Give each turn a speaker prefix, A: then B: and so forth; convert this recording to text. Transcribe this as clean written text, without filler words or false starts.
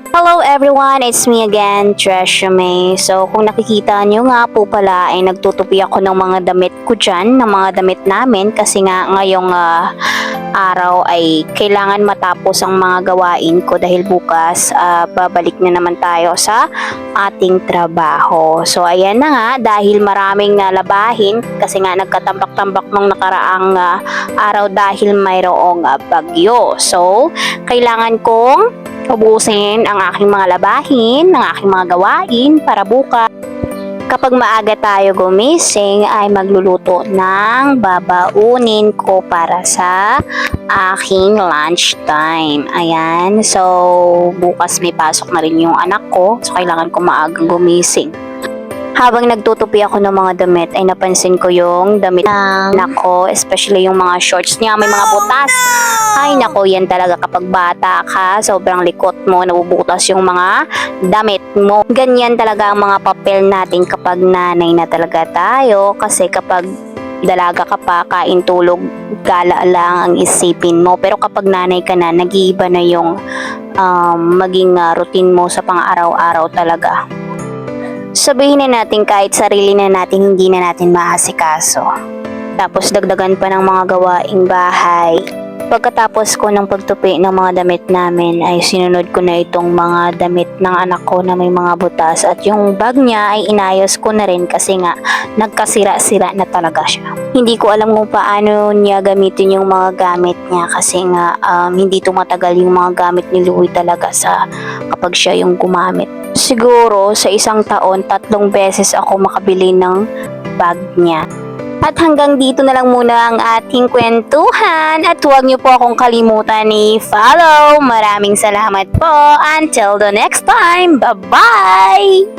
A: Hello everyone, it's me again, Tresha May. So kung nakikita nyo nga po pala ay nagtutupi ako ng mga damit ko dyan, ng mga damit namin kasi nga ngayong araw ay kailangan matapos ang mga gawain ko dahil bukas babalik na naman tayo sa ating trabaho. So ayan na nga, dahil maraming nalabahin kasi nga nagkatambak-tambak nung nakaraang araw dahil mayroong bagyo. So kailangan kong ubusin ang aking mga labahin, ang aking mga gawain para bukas. Kapag maaga tayo gumising ay magluluto ng babaunin ko para sa aking lunch time. Ayan, so bukas may pasok na rin yung anak ko, so kailangan ko maagang gumising. Habang nagtutupi ako ng mga damit ay napansin ko yung damit ng nako, especially yung mga shorts niya, may mga butas. Ay nako, yan talaga kapag bata ka, sobrang likot mo, nabubutas yung mga damit mo. Ganyan talaga ang mga papel natin kapag nanay na talaga tayo, kasi kapag dalaga ka pa, kain tulog, gala lang ang isipin mo. Pero kapag nanay ka na, nag-iiba na yung maging routine mo sa pang-araw-araw talaga. Sabihin na natin kahit sarili na natin hindi na natin maasikaso. Tapos dagdagan pa ng mga gawaing bahay. Pagkatapos ko ng pagtupi ng mga damit namin ay sinunod ko na itong mga damit ng anak ko na may mga butas, at yung bag niya ay inayos ko na rin kasi nga nagkasira-sira na talaga siya. Hindi ko alam kung paano niya gamitin yung mga gamit niya kasi nga hindi tumatagal yung mga gamit ni Louie talaga sa kapag siya yung gumamit. Siguro sa isang taon 3 beses ako makabili ng bag niya. At hanggang dito na lang muna ang ating kwentuhan, at huwag niyo po akong kalimutan i-follow. Maraming salamat po. Until the next time. Bye-bye!